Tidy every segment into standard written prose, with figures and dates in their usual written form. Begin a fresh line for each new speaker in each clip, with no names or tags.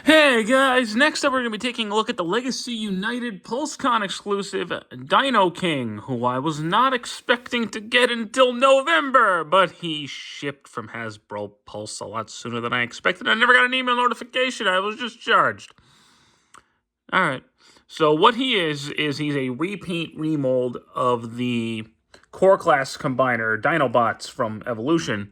Hey guys, next up we're going to be taking a look at the Legacy United PulseCon exclusive Dinoking, who I was not expecting to get until November, but he shipped from Hasbro Pulse a lot sooner than I expected. I never got an email notification, I was just charged. Alright, so what he is he's a repaint remold of the Core Class Combiner Dinobots from Evolution,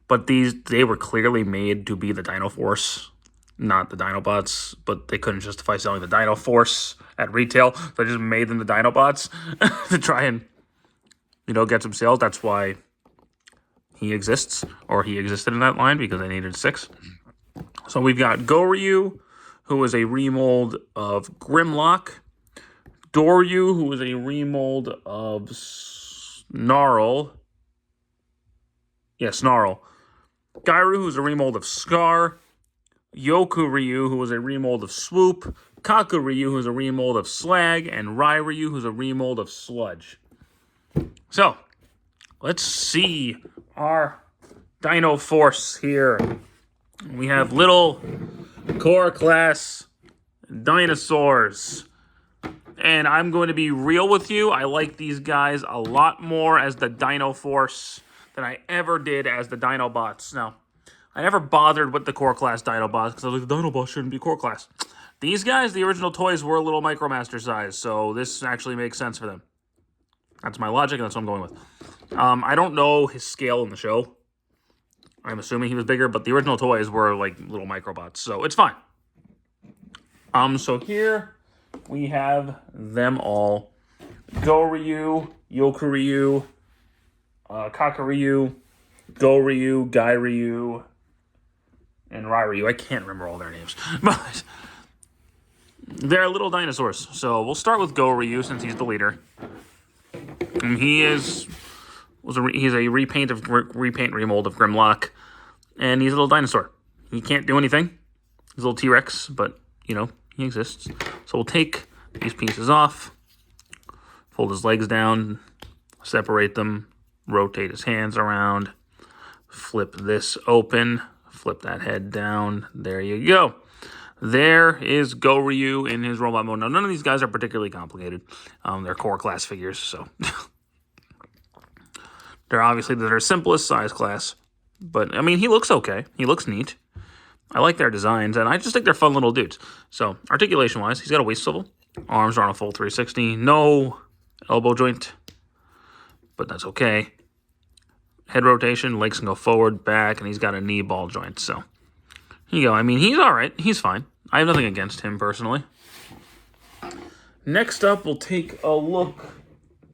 but they were clearly made to be the Dino Force, not the Dinobots, but they couldn't justify selling the Dino Force at retail, so they just made them the Dinobots to try and, get some sales. That's why he exists, or he existed in that line, because they needed 6. So we've got Goryu, who is a remold of Grimlock, Doryu, who is a remold of Snarl. Yeah, Snarl. Gairu, who's a remold of Scar. Yoku Ryu, who is a remold of Swoop. Kaku Ryu, who's a remold of Slag. And Rai Ryu, who's a remold of Sludge. So, let's see our Dino Force here. We have little Core Class dinosaurs. And I'm going to be real with you. I like these guys a lot more as the Dino Force than I ever did as the Dinobots. Now, I never bothered with the Core Class Dinobots because I was like, the Dinobots shouldn't be Core Class. These guys, the original toys, were a little Micromaster size, so this actually makes sense for them. That's my logic, and that's what I'm going with. I don't know his scale in the show. I'm assuming he was bigger, but the original toys were like little Microbots, so it's fine. So here we have them all. Goryu, Yokuryu, Kakaryu, Goryu, Gairyu, and Rai Ryu. I can't remember all their names, but they're little dinosaurs. So we'll start with Goryu since he's the leader. And he's a repaint remold of Grimlock, and he's a little dinosaur. He can't do anything. He's a little T-Rex, but he exists. So we'll take these pieces off, fold his legs down, separate them, rotate his hands around, flip this open, flip that head down. There you go. There is Goryu in his robot mode. Now, none of these guys are particularly complicated. They're Core Class figures, so they're simplest size class. But, he looks okay. He looks neat. I like their designs, and I just think they're fun little dudes. So, articulation-wise, he's got a waist swivel. Arms are on a full 360. No elbow joint, but that's okay. Head rotation, legs can go forward, back, and he's got a knee ball joint. So, here you go. He's all right. He's fine. I have nothing against him, personally. Next up, we'll take a look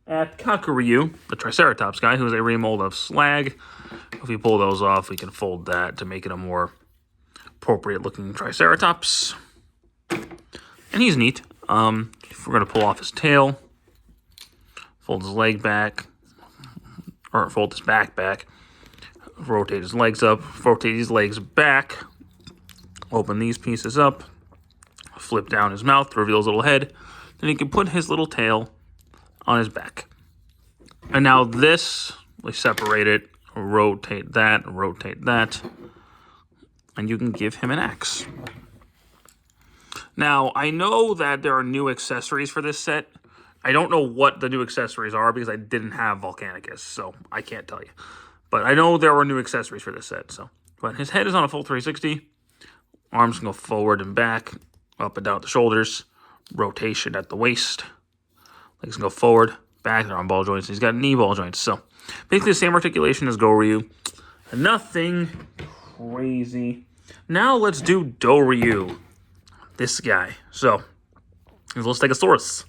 at Kakuryu, the Triceratops guy, who's a remold of Slag. If we pull those off, we can fold that to make it a more appropriate-looking Triceratops. And he's neat. If we're going to pull off his tail, fold his leg back, or fold his back, rotate his legs up, rotate these legs back, open these pieces up, flip down his mouth to reveal his little head, then he can put his little tail on his back. And now this, we separate it, rotate that, and you can give him an axe. Now, I know that there are new accessories for this set. I don't know what the new accessories are because I didn't have Volcanicus, so I can't tell you. But I know there were new accessories for this set. But his head is on a full 360. Arms can go forward and back, up and down at the shoulders. Rotation at the waist. Legs can go forward, back. They're on ball joints. He's got knee ball joints. So basically the same articulation as Goryu. Nothing crazy. Now let's do Doryu. This guy. So here's a little Stegosaurus.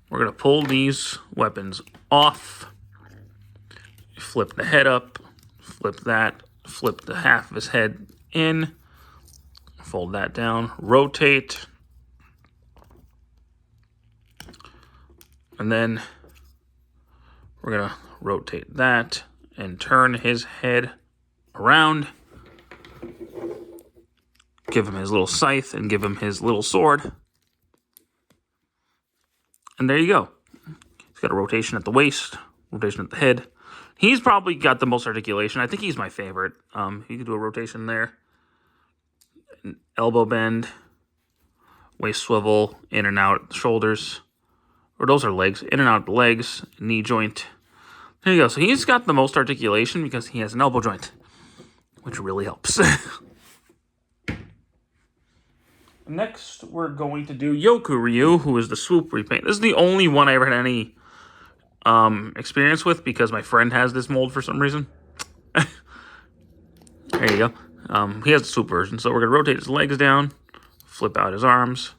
We're going to pull these weapons off, flip the head up, flip that, flip the half of his head in, fold that down, rotate, and then we're going to rotate that and turn his head around, give him his little scythe and give him his little sword. And there you go. He's got a rotation at the waist, rotation at the head. He's probably got the most articulation. I think he's my favorite. He could do a rotation there. elbow bend, waist swivel, in and out the shoulders. Or those are legs, in and out the legs, knee joint. There you go. So he's got the most articulation because he has an elbow joint, which really helps. Next, we're going to do Yoku Ryu, who is the swoop repaint. This is the only one I ever had any experience with because my friend has this mold for some reason. There you go. He has the swoop version, so we're going to rotate his legs down, flip out his arms,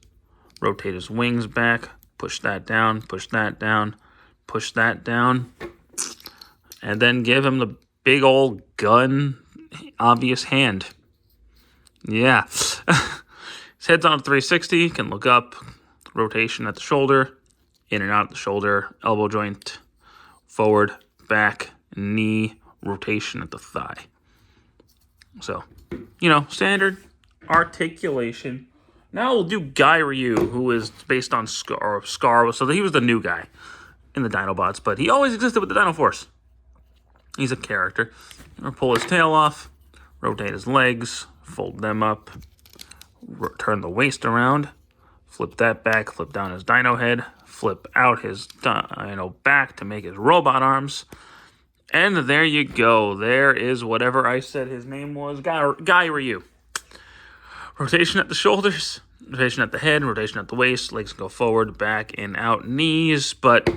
rotate his wings back, push that down, push that down, push that down, and then give him the big old gun, obvious hand. Yeah. His head's on a 360, can look up, rotation at the shoulder, in and out the shoulder, elbow joint, forward, back, knee, rotation at the thigh. So, standard articulation. Now we'll do Guy Ryu, who is based on Scar. So he was the new guy in the Dinobots, but he always existed with the Dino Force. He's a character. We'll pull his tail off, rotate his legs, fold them up, turn the waist around, flip that back, flip down his dino head, flip out his back to make his robot arms. And there you go. There is whatever I said his name was, Guy Ryu. Rotation at the shoulders, rotation at the head, rotation at the waist. Legs go forward, back, in, out, knees. But,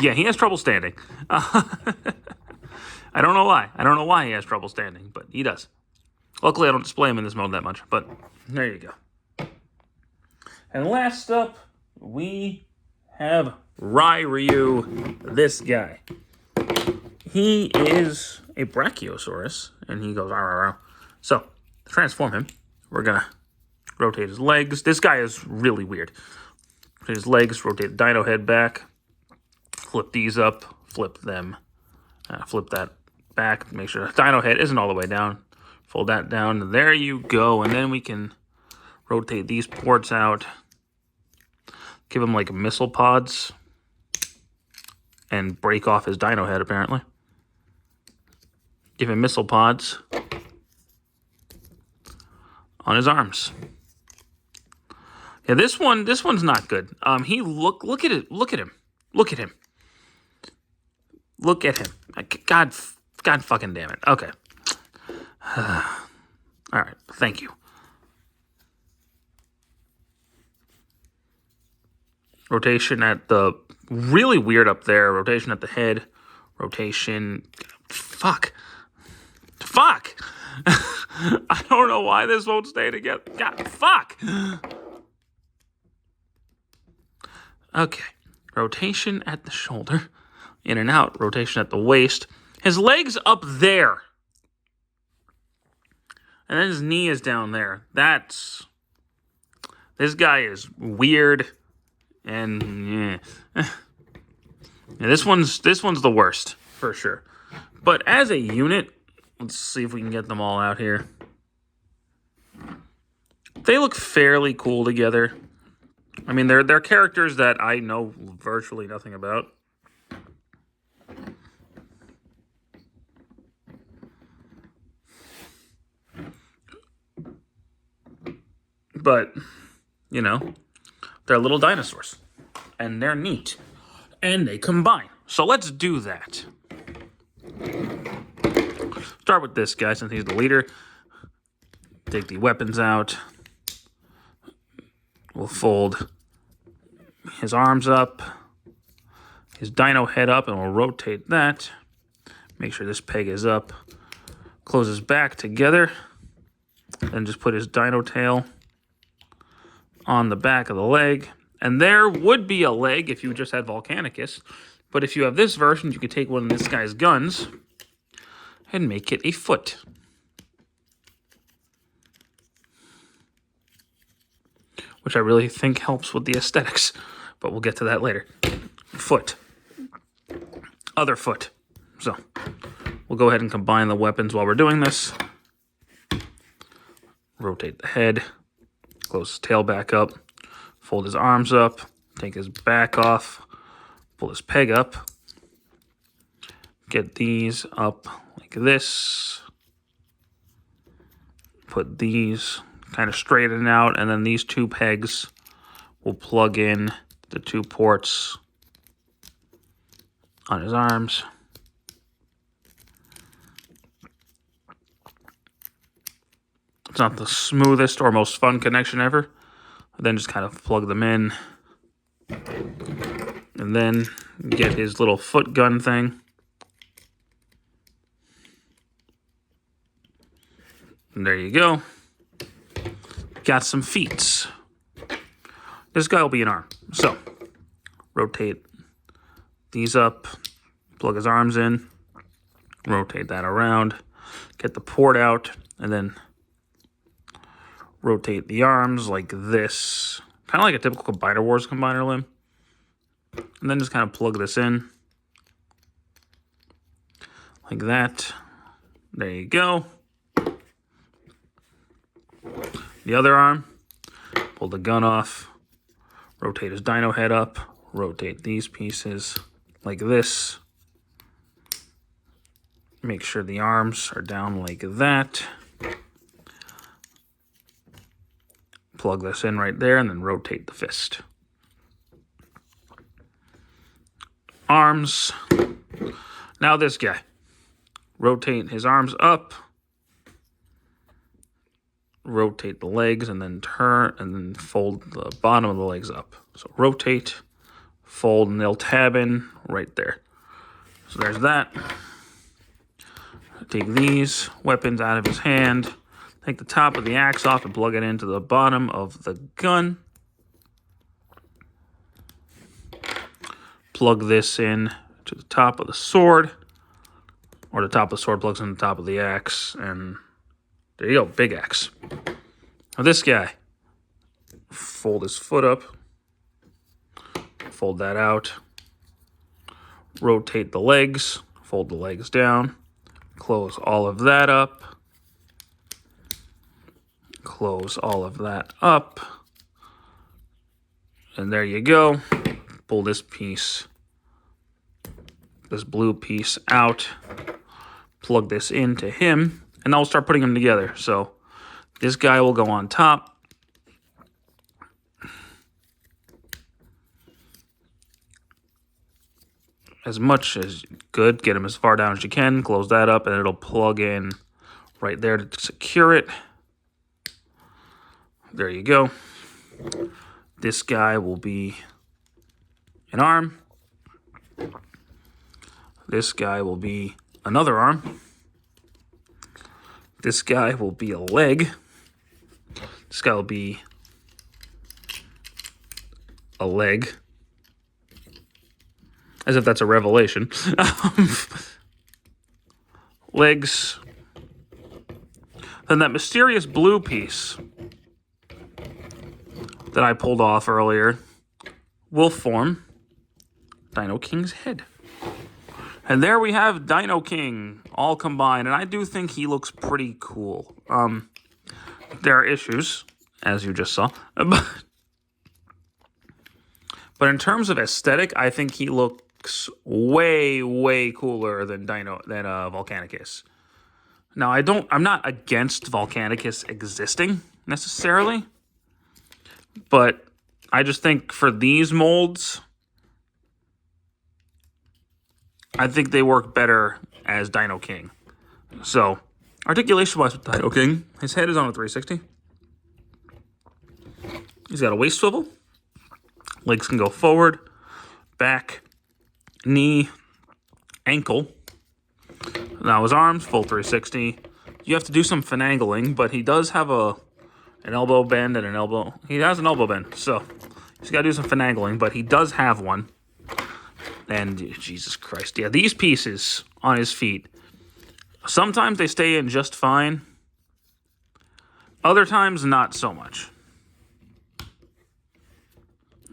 yeah, he has trouble standing. I don't know why. I don't know why he has trouble standing, but he does. Luckily, I don't display him in this mode that much, but there you go. And last up, we have Ryu, this guy. He is a Brachiosaurus, and he goes, rah, rah, rah. So, to transform him, we're going to rotate his legs. This guy is really weird. Rotate his legs, rotate the dino head back, flip these up, flip them, flip that back, make sure the dino head isn't all the way down. Fold that down. There you go. And then we can rotate these ports out. Give him like missile pods. And break off his dino head, apparently. Give him missile pods on his arms. Yeah, this one's not good. Look at it. Look at him. Look at him. Look at him. God fucking damn it. Okay. All right, thank you. Rotation at the... Really weird up there. Rotation at the head. Rotation... Fuck. I don't know why this won't stay together. God, fuck. Okay. Rotation at the shoulder. In and out. Rotation at the waist. His leg's up there. And then his knee is down there. This guy is weird. And yeah. This one's the worst, for sure. But as a unit, let's see if we can get them all out here. They look fairly cool together. I mean, they're characters that I know virtually nothing about. But, they're little dinosaurs. And they're neat. And they combine. So let's do that. Start with this guy since he's the leader. Take the weapons out. We'll fold his arms up. His dino head up, and we'll rotate that. Make sure this peg is up. Close his back together. Then just put his dino tail on the back of the leg. And there would be a leg if you just had Volcanicus. But if you have this version, you could take one of this guy's guns and make it a foot. Which I really think helps with the aesthetics. But we'll get to that later. Foot. Other foot. So, we'll go ahead and combine the weapons while we're doing this. Rotate the head. Close his tail back up. Fold his arms up. Take his back off. Pull his peg up. Get these up like this. put these kind of straighten out, and then these two pegs will plug in the two ports on his arms. It's not the smoothest or most fun connection ever. Then just kind of plug them in. And then get his little foot gun thing. And there you go. Got some feet. This guy will be an arm. So, rotate these up. Plug his arms in. Rotate that around. Get the port out. And then rotate the arms like this. Kind of like a typical Combiner Wars combiner limb. And then just kind of plug this in. Like that. There you go. The other arm. Pull the gun off. Rotate his dino head up. Rotate these pieces like this. Make sure the arms are down like that. Plug this in right there and then rotate the fist. Arms. Now this guy. Rotate his arms up. Rotate the legs and then turn and then fold the bottom of the legs up. So rotate, fold, and they'll tab in right there. So there's that. Take these weapons out of his hand. Take the top of the axe off and plug it into the bottom of the gun. Plug this in to the top of the sword. Or the top of the sword plugs in the top of the axe. And there you go, big axe. Now this guy. Fold his foot up. Fold that out. Rotate the legs. Fold the legs down. Close all of that up. Close all of that up. And there you go. Pull this piece, this blue piece out. Plug this into him. And now we'll start putting them together. So this guy will go on top. As much as good. Get him as far down as you can. Close that up and it'll plug in right there to secure it. There you go. This guy will be an arm. This guy will be another arm. This guy will be a leg. This guy will be a leg. As if that's a revelation. Legs. Then that mysterious blue piece that I pulled off earlier will form Dino King's head. And there we have Dino King all combined. And I do think he looks pretty cool. There are issues, as you just saw. But in terms of aesthetic, I think he looks way, way cooler than Volcanicus. Now, I'm not against Volcanicus existing necessarily, but I just think for these molds, I think they work better as Dino King. So, articulation-wise with Dino King, his head is on a 360. He's got a waist swivel. Legs can go forward, back, knee, ankle. Now his arms, full 360. You have to do some finagling, but he does have an elbow bend and an elbow. He has an elbow bend, so he's got to do some finagling, but he does have one. And Jesus Christ, yeah, these pieces on his feet, sometimes they stay in just fine. Other times, not so much.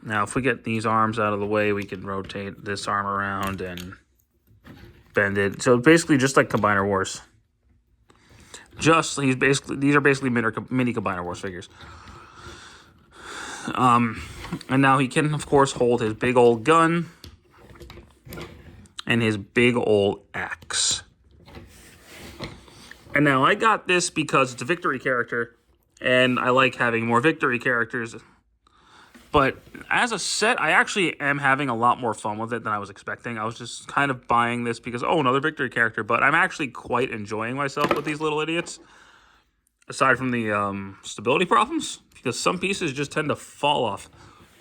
Now, if we get these arms out of the way, we can rotate this arm around and bend it. So basically, just like Combiner Wars. These are basically mini Combiner Wars figures. And now he can, of course, hold his big old gun and his big old axe. And now I got this because it's a victory character, and I like having more victory characters. But as a set, I actually am having a lot more fun with it than I was expecting. I was just kind of buying this because, oh, another victory character. But I'm actually quite enjoying myself with these little idiots. Aside from the stability problems, because some pieces just tend to fall off.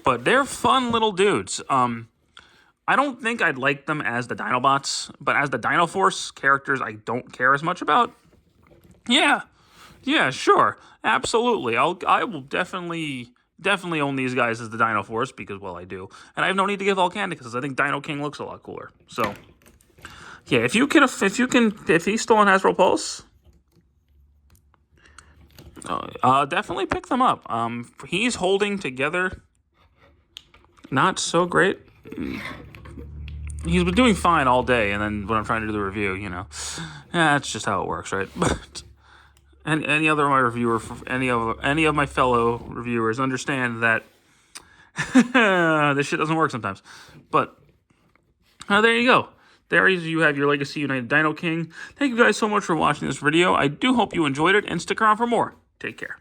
But they're fun little dudes. I don't think I'd like them as the Dinobots, but as the Dino Force characters I don't care as much about. Yeah, sure, absolutely. I will definitely own these guys as the Dino Force because, well, I do, and I have no need to get Volcanic because I think Dinoking looks a lot cooler. So, yeah, if he still on Hasbro Pulse, definitely pick them up. He's holding together, not so great. He's been doing fine all day, and then when I'm trying to do the review, that's just how it works, right? But any other of my reviewer, any of my fellow reviewers understand that this shit doesn't work sometimes. But there you go. There you have your Legacy United Dinoking. Thank you guys so much for watching this video. I do hope you enjoyed it, and stick around for more. Take care.